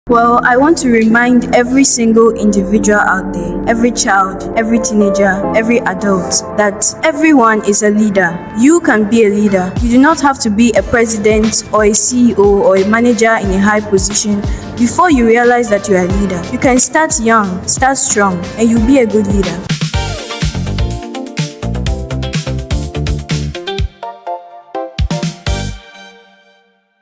Well, I want to remind every single individual out there, every child, every teenager, every adult, that everyone is a leader. You can be a leader. You do not have to be a president or a CEO or a manager in a high position before you realize that you are a leader. You can start young, start strong, and you'll be a good leader.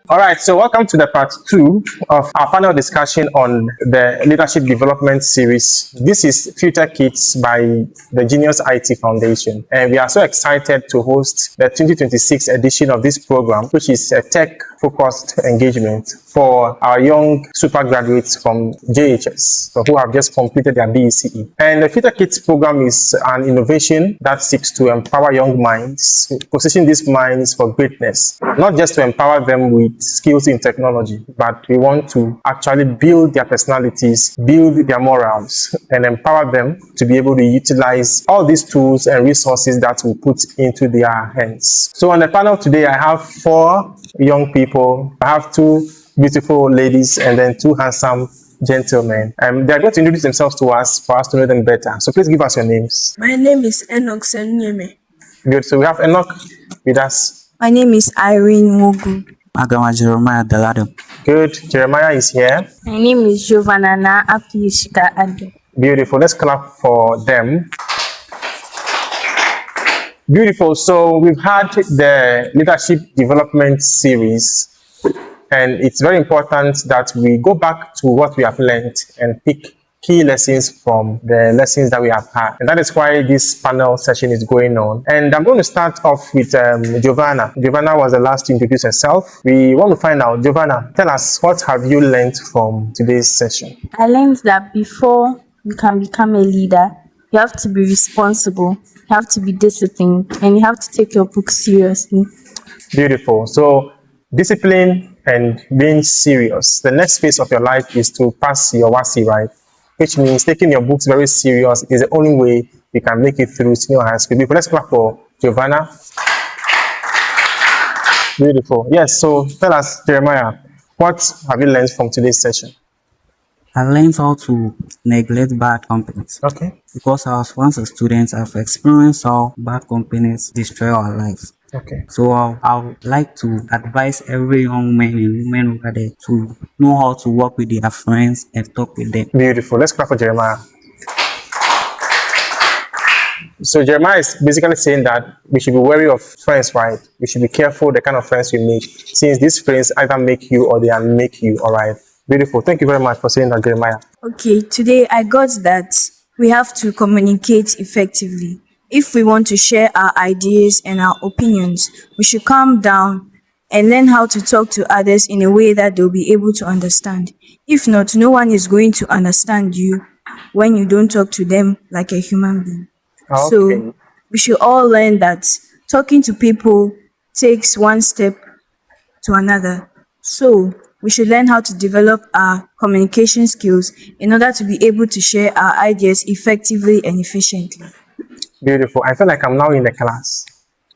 All right, so welcome to the part 2 of our panel discussion on the Leadership Development Series. This is Futech Kids by the Genius IT Foundation, and we are so excited to host the 2026 edition of this program, which is a tech-focused engagement for our young super graduates from JHS, so who have just completed their BECE. And the Futech Kids program is an innovation that seeks to empower young minds, position these minds for greatness, not just to empower them with skills in technology, but we want to actually build their personalities, build their morals, and empower them to be able to utilize all these tools and resources that we put into their hands. So on the panel today, I have 4 young people. I have 2 beautiful ladies and then 2 handsome gentlemen. They're going to introduce themselves to us for us to know them better. So please give us your names. My name is Enoch. Good. So we have Enoch with us. My name is Irene Wogu. Jeremiah Dalado. Good. Jeremiah is here. My name is Giovanna na Apishika Ado. Beautiful. Let's clap for them. Beautiful. So we've had the Leadership Development Series, and it's very important that we go back to what we have learned and pick key lessons from the lessons that we have had. And that is why this panel session is going on. And I'm going to start off with Giovanna. Giovanna was the last to introduce herself. We want to find out, Giovanna, tell us, what have you learned from today's session? I learned that before you can become a leader, you have to be responsible, you have to be disciplined, and you have to take your book seriously. Beautiful. So discipline and being serious. The next phase of your life is to pass your WASI, right? Which means taking your books very serious is the only way you can make it through senior high school. Beautiful. Let's clap for Giovanna. Beautiful. Yes, so tell us, Jeremiah, what have you learned from today's session? I learned how to neglect bad companies. Okay. Because I was once a student, I've experienced how bad companies destroy our lives. Okay. So I would like to advise every young man and woman over there to know how to work with their friends and talk with them. Beautiful. Let's clap for Jeremiah. So Jeremiah is basically saying that we should be wary of friends, right? We should be careful the kind of friends we make, since these friends either make you or they unmake you, all right? Beautiful. Thank you very much for saying that, Jeremiah. Okay, today I got that we have to communicate effectively. If we want to share our ideas and our opinions, we should calm down and learn how to talk to others in a way that they'll be able to understand. If not, no one is going to understand you when you don't talk to them like a human being. Okay. So we should all learn that talking to people takes one step to another. So we should learn how to develop our communication skills in order to be able to share our ideas effectively and efficiently. Beautiful. I feel like I'm now in the class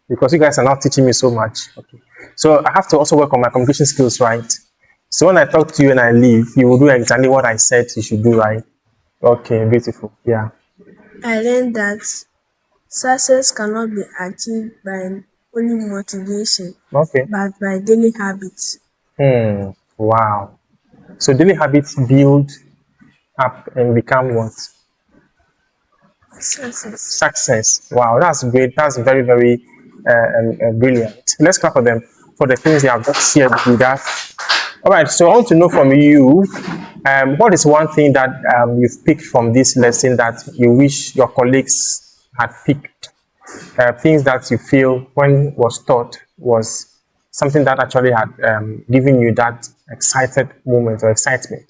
because you guys are now teaching me so much. Okay. So I have to also work on my communication skills, right? So when I talk to you and I leave, you will do exactly what I said you should do, right? Okay, beautiful. Yeah. I learned that success cannot be achieved by only motivation, Okay. but by daily habits. Wow. So daily habits build up and become what? Success. Wow, that's great. That's very, very brilliant. Let's clap for them for the things they have just shared with us. All right, so I want to know from you, what is one thing that you've picked from this lesson that you wish your colleagues had picked? Things that you feel when was taught was something that actually had given you that excited moment or excitement,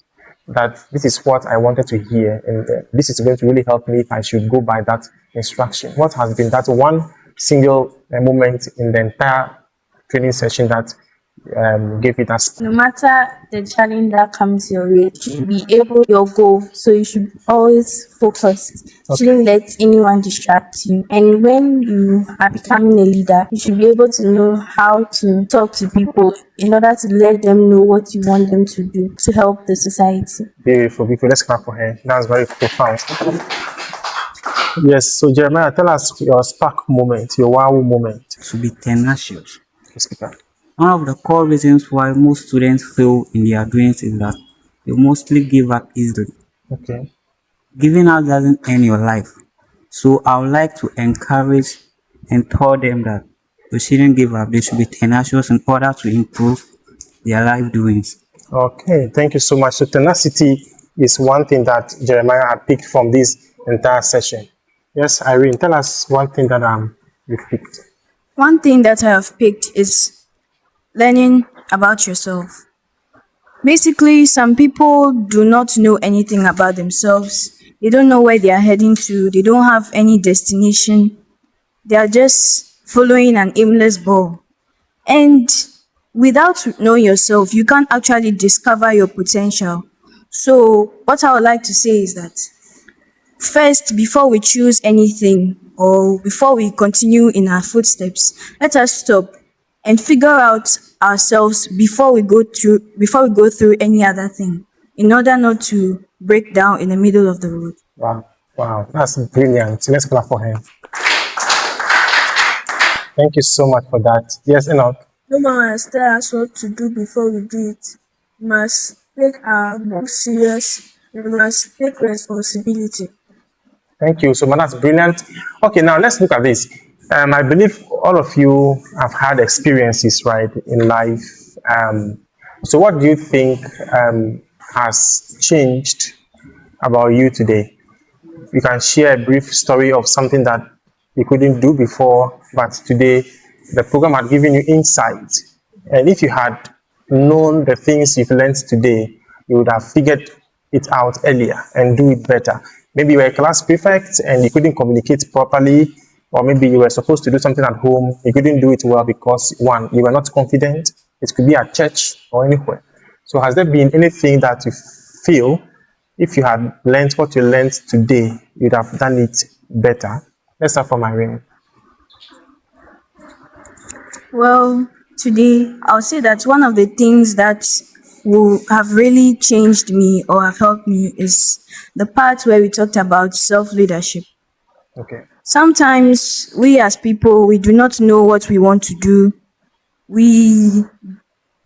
that this is what I wanted to hear, and this is going to really help me if I should go by that instruction. What has been that one single moment in the entire training session that gave it as. No matter the challenge that comes your way, you should be able your goal. So you should always focus. You shouldn't let anyone distract you. And when you are becoming a leader, you should be able to know how to talk to people in order to let them know what you want them to do to help the society. Beautiful, beautiful. Let's clap for her. That's very profound. Yes, so Jeremiah, tell us your spark moment, your wow moment. To be tenacious. Speaker. One of the core reasons why most students fail in their doings is that they mostly give up easily. Okay. Giving up doesn't end your life. So I would like to encourage and tell them that they shouldn't give up. They should be tenacious in order to improve their life doings. Okay, thank you so much. So tenacity is one thing that Jeremiah had picked from this entire session. Yes, Irene, tell us one thing that you picked. One thing that I have picked is learning about yourself. Basically, some people do not know anything about themselves. They don't know where they are heading to. They don't have any destination. They are just following an aimless ball. And without knowing yourself, you can't actually discover your potential. So, what I would like to say is that first, before we choose anything or before we continue in our footsteps, let us stop and figure out ourselves before we go through any other thing, in order not to break down in the middle of the road. Wow, wow, that's brilliant. Let's clap for him. Thank you so much for that. Yes, Enoch. No one must tell us what to do before we do it. We must take our work serious. We must take responsibility. Thank you. So, man, that's brilliant. Okay, now let's look at this. I believe all of you have had experiences, right, in life. So, what do you think has changed about you today? You can share a brief story of something that you couldn't do before, but today the program had given you insight. And if you had known the things you've learned today, you would have figured it out earlier and do it better. Maybe you were a class prefect and you couldn't communicate properly, or maybe you were supposed to do something at home, you couldn't do it well because, one, you were not confident. It could be at church or anywhere. So has there been anything that you feel, if you had learned what you learned today, you'd have done it better? Let's start from Irene. Well, today I'll say that one of the things that will have really changed me or have helped me is the part where we talked about self-leadership. Okay. Sometimes we as people, we do not know what we want to do. We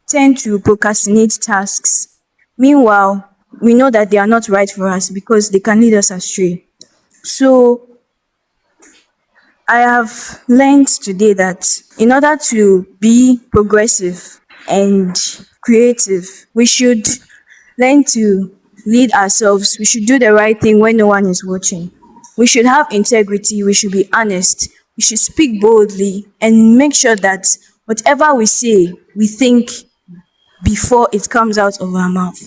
tend to procrastinate tasks. Meanwhile, we know that they are not right for us because they can lead us astray. So I have learned today that in order to be progressive and creative, we should learn to lead ourselves. We should do the right thing when no one is watching. We should have integrity. We should be honest. We should speak boldly and make sure that whatever we say, we think before it comes out of our mouth.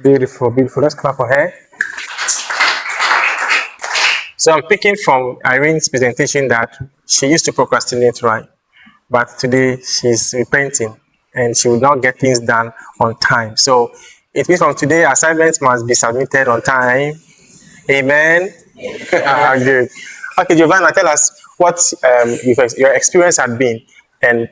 Beautiful, beautiful. Let's clap for her. So I'm picking from Irene's presentation that she used to procrastinate, right? But today she's repenting and she will now get things done on time. So it means from today, assignments must be submitted on time. Amen. Good. Okay, Giovanna, tell us what your experience had been and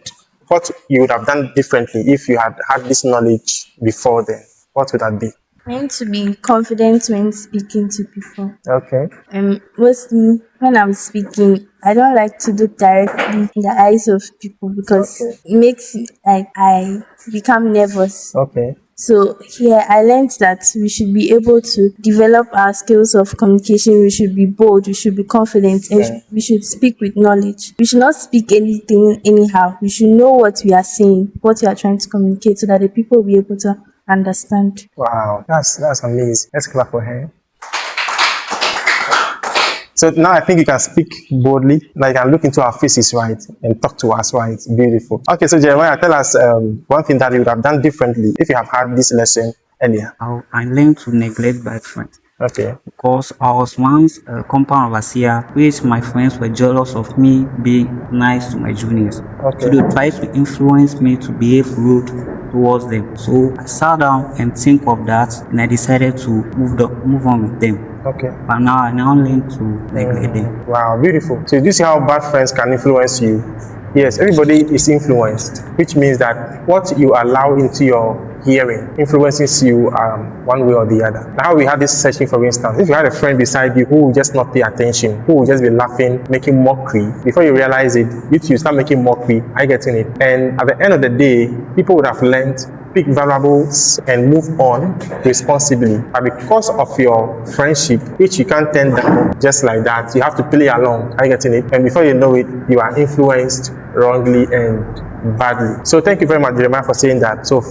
what you would have done differently if you had had this knowledge before then. What would that be? I need to be confident when speaking to people. Okay. Mostly when I'm speaking, I don't like to look directly in the eyes of people because it makes it like I become nervous. Okay. So here I learned that we should be able to develop our skills of communication. We should be bold, we should be confident, and we should speak with knowledge. We should not speak anything anyhow. We should know what we are saying, what we are trying to communicate, so that the people will be able to understand. Wow, that's amazing. Let's clap for her. So now I think you can speak boldly, like you can look into our faces, right, and talk to us, right? Beautiful. Okay, so Jeremiah, tell us one thing that you would have done differently if you have had this lesson earlier. I learned to neglect bad friends. Okay. because I was once a compound overseer, which my friends were jealous of me being nice to my juniors. Okay. So they tried to influence me to behave rude towards them. So I sat down and think of that, and I decided to move on with them. Okay. But now I learn to neglect them. Wow, beautiful. So you see how bad friends can influence you. Yes, everybody is influenced, which means that what you allow into your hearing influences you one way or the other. Now we had this session, for instance. If you had a friend beside you who will just not pay attention, who will just be laughing, making mockery, before you realize it, you start making mockery, are you getting it? And at the end of the day, people would have learned, pick variables and move on responsibly. But because of your friendship, which you can't turn down just like that, you have to play along. Are you getting it? And before you know it, you are influenced wrongly and badly. So thank you very much, Jeremiah, for saying that. So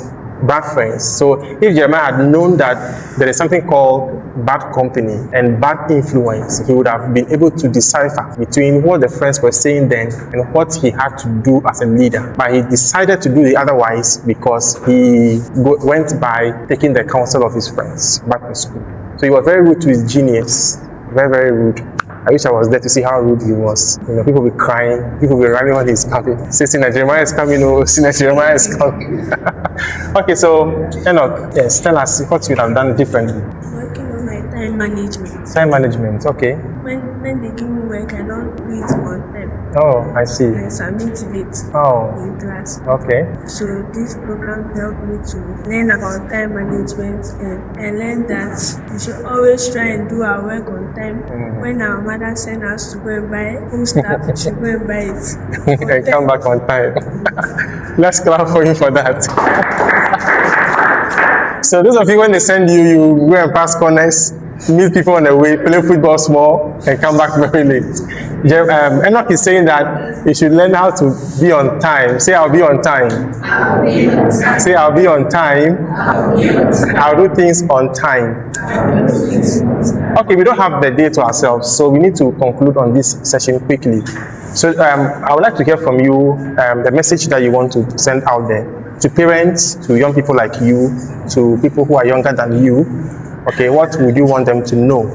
bad friends. So if Jeremiah had known that there is something called bad company and bad influence, he would have been able to decipher between what the friends were saying then and what he had to do as a leader. But he decided to do the otherwise because he went by taking the counsel of his friends back to school. So he was very rude to his genius, very, very rude. I wish I was there to see how rude he was. You know, people be crying, people be running when he's coming. Say, Sina Jeremiah is coming, oh, Sina Jeremiah is coming. Okay, so Enoch, yes, tell us what you have done differently. Working on my time management. Time management, okay. When they give me work, I don't do it on time. Oh, I see. I submit it Oh, in class. okay. So this program helped me to learn about time management and learn that we should always try and do our work on time. When our mother sent us to go and buy food stuff, we should go and buy it. And come back on time. Let's clap for him for that. So those of you, when they send you, you go and pass corners, meet people on the way, play football small, and come back very late. Enoch is saying that you should learn how to be on time. Say, I'll be on time. Say, I'll be on time. I'll do things on time. Okay, we don't have the day to ourselves, so we need to conclude on this session quickly. So I would like to hear from you the message that you want to send out there to parents, to young people like you, to people who are younger than you. Okay, what would you want them to know,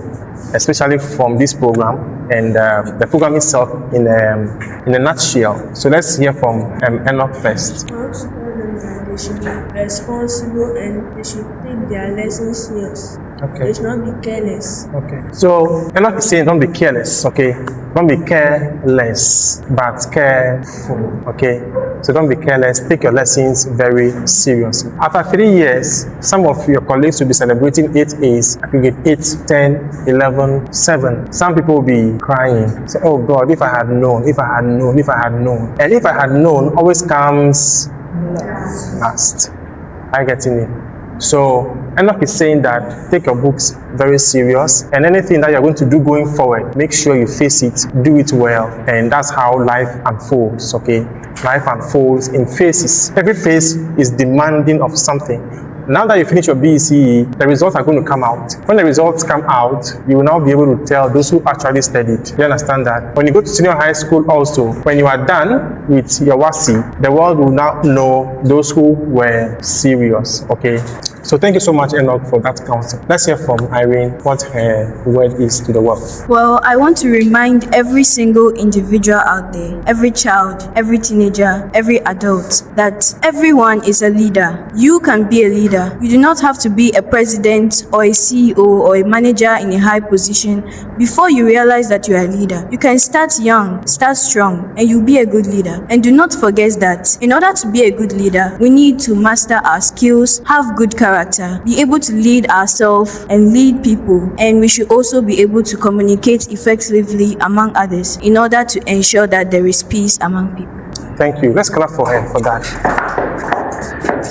especially from this program and the program itself in a nutshell? So let's hear from Enoch first. I want to tell them that they should be responsible and they should take their lessons serious. Okay. They should not be careless. Okay. So Enoch is saying don't be careless, okay? Don't be careless, but careful, okay? So don't be careless, take your lessons very seriously. After 3 years, some of your colleagues will be celebrating 8 A's. You get 8, 10, 11, 7. Some people will be crying. Say, oh God, if I had known, if I had known, if I had known. And if I had known always comes last. Are you getting it? So Enoch is saying that take your books very serious, and anything that you're going to do going forward, make sure you face it, do it well, and that's how life unfolds, okay? Life unfolds in phases. Every phase is demanding of something. Now that you finish your BECE, the results are going to come out. When the results come out, you will now be able to tell those who actually studied. You understand that? When you go to senior high school also, when you are done with your WASI, the world will now know those who were serious, okay? So thank you so much, Enoch, for that counsel. Let's hear from Irene what her word is to the world. Well, I want to remind every single individual out there, every child, every teenager, every adult, that everyone is a leader. You can be a leader. You do not have to be a president or a CEO or a manager in a high position before you realize that you are a leader. You can start young, start strong, and you'll be a good leader. And do not forget that in order to be a good leader, we need to master our skills, have good character, be able to lead ourselves and lead people, and we should also be able to communicate effectively among others in order to ensure that there is peace among people. Thank you. Let's clap for her for that.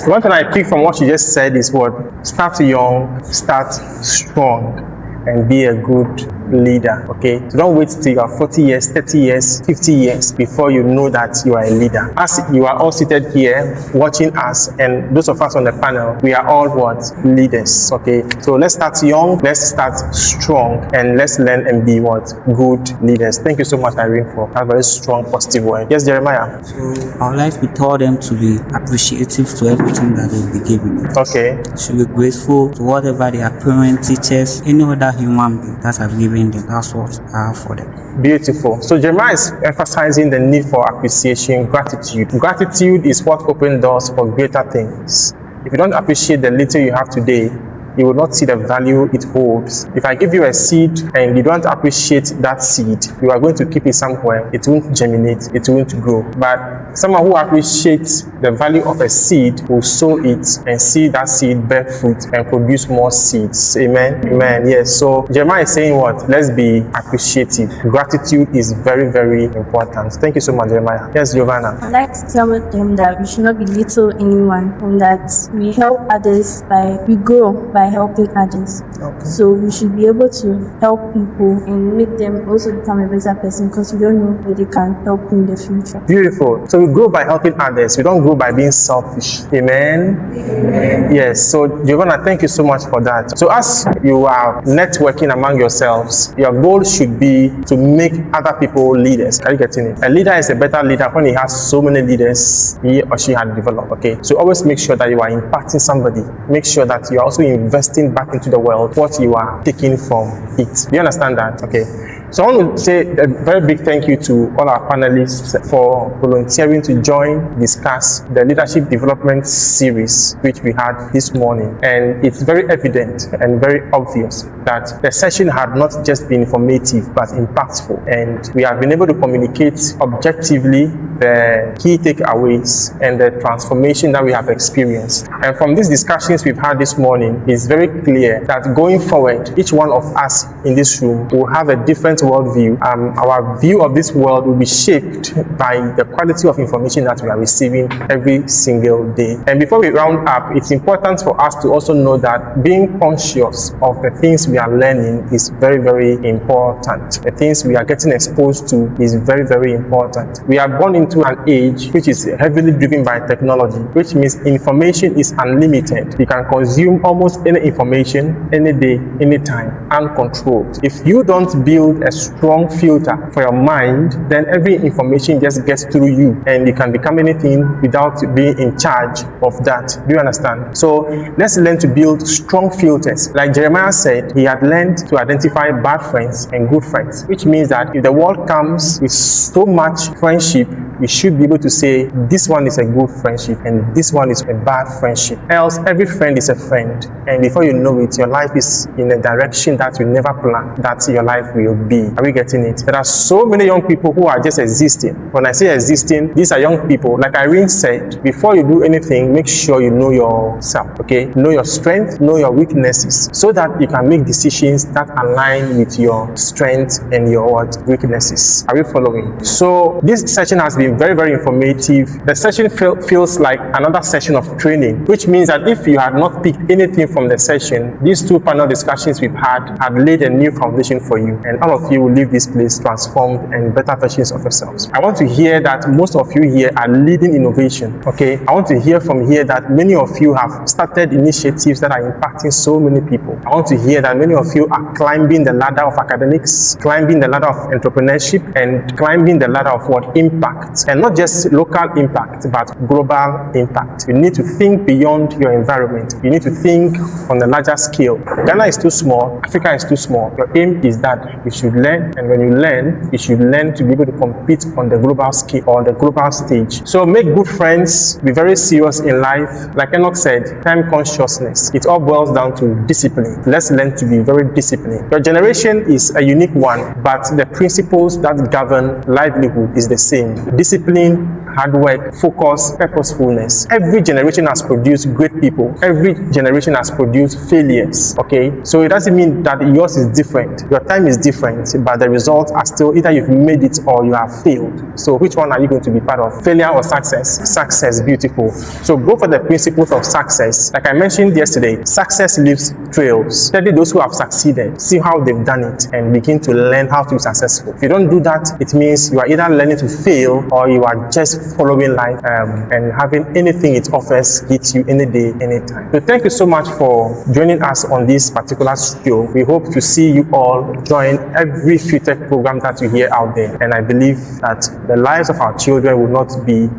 One thing I picked from what she just said is what? Start young, start strong, and be a good leader, okay? So don't wait till you are 40 years, 30 years, 50 years before you know that you are a leader. As you are all seated here watching us, and those of us on the panel, we are all what? Leaders, okay? So let's start young, let's start strong, and let's learn and be what? Good leaders. Thank you so much, Irene, for that very strong, positive word. Yes, Jeremiah? So I would like to tell them to be appreciative to everything that they'll be given. Okay. Should be grateful to whatever their parents, teachers, any other human being that have given them. That's what I have for them. Beautiful. So Jeremiah is emphasizing the need for appreciation, gratitude. Gratitude is what opens doors for greater things. If you don't appreciate the little you have today, you will not see the value it holds. If I give you a seed and you don't appreciate that seed, you are going to keep it somewhere. It won't germinate, it won't grow. But someone who appreciates the value of a seed will sow it and see that seed bear fruit and produce more seeds. Amen? Amen. Yes. So Jeremiah is saying what? Let's be appreciative. Gratitude is very, very important. Thank you so much, Jeremiah. Yes, Giovanna. I'd like to tell them that we should not belittle anyone and that we help others we grow by helping others. Okay. So we should be able to help people and make them also become a better person, because we don't know where they can help in the future. Beautiful. So we grow by helping others. We don't grow by being selfish. Amen? Amen. Yes. So Giovanna, thank you so much for that. So as you are networking among yourselves, your goal should be to make other people leaders. Are you getting it? A leader is a better leader when he has so many leaders he or she had developed. Okay. So always make sure that you are impacting somebody. Make sure that you are also investing back into the world what you are taking from it. Do you understand that? Okay. So I want to say a very big thank you to all our panelists for volunteering to join, discuss the leadership development series which we had this morning. And it's very evident and very obvious that the session had not just been informative but impactful. And we have been able to communicate objectively the key takeaways and the transformation that we have experienced. And from these discussions we've had this morning, it's very clear that going forward, each one of us in this room will have a different worldview. Our view of this world will be shaped by the quality of information that we are receiving every single day. And before we round up, it's important for us to also know that being conscious of the things we are learning is very, very important. The things we are getting exposed to is very, very important. We are born into an age which is heavily driven by technology, which means information is unlimited. You can consume almost any information, any day, anytime, uncontrolled. If you don't build a strong filter for your mind, then every information just gets through you and you can become anything without being in charge of that. Do you understand? So let's learn to build strong filters. Like Jeremiah said, he had learned to identify bad friends and good friends, which means that if the world comes with so much friendship, we should be able to say this one is a good friendship and this one is a bad friendship. Else every friend is a friend, and before you know it, your life is in a direction that you never planned that your life will be. Are we getting it? There are so many young people who are just existing. When I say existing, these are young people. Like Irene said, before you do anything, make sure you know yourself, okay? Know your strength, know your weaknesses, so that you can make decisions that align with your strengths and your weaknesses. Are we following? So this session has been very, very informative. The session feels like another session of training, which means that if you had not picked anything from the session, these two panel discussions we've had laid a new foundation for you, and all of you will leave this place transformed and better versions of yourselves. I want to hear that most of you here are leading innovation, okay? I want to hear from here that many of you have started initiatives that are impacting so many people. I want to hear that many of you are climbing the ladder of academics, climbing the ladder of entrepreneurship, and climbing the ladder of impact. And not just local impact, but global impact. You need to think beyond your environment. You need to think on a larger scale. Ghana is too small, Africa is too small. Your aim is that you should learn, and when you learn, you should learn to be able to compete on the global scale or on the global stage. So make good friends, be very serious in life. Like Enoch said, time consciousness. It all boils down to discipline. Let's learn to be very disciplined. Your generation is a unique one, but the principles that govern livelihood is the same. Discipline, hard work, focus, purposefulness. Every generation has produced great people. Every generation has produced failures, okay? So it doesn't mean that yours is different. Your time is different, but the results are still either you've made it or you have failed. So which one are you going to be part of? Failure or success? Success, beautiful. So go for the principles of success. Like I mentioned yesterday, success leaves trails. Study those who have succeeded, see how they've done it, and begin to learn how to be successful. If you don't do that, it means you are either learning to fail or you are just following life and having anything it offers hit you any day, anytime. So thank you so much for joining us on this particular show. We hope to see you all join every Futech program that you hear out there. And I believe that the lives of our children will not be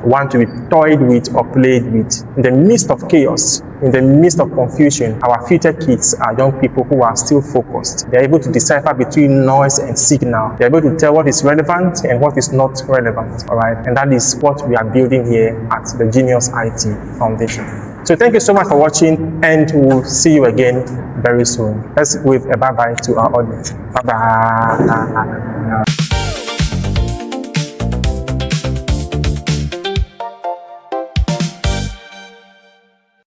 one to be toyed with or played with. In the midst of chaos, in the midst of confusion, our future kids are young people who are still focused. They're able to decipher between noise and signal. They're able to tell what is relevant and what is not relevant, all right? And that is what we are building here at the Genius IT Foundation. So thank you so much for watching, and we'll see you again very soon. Let's wave a bye-bye to our audience. Bye-bye.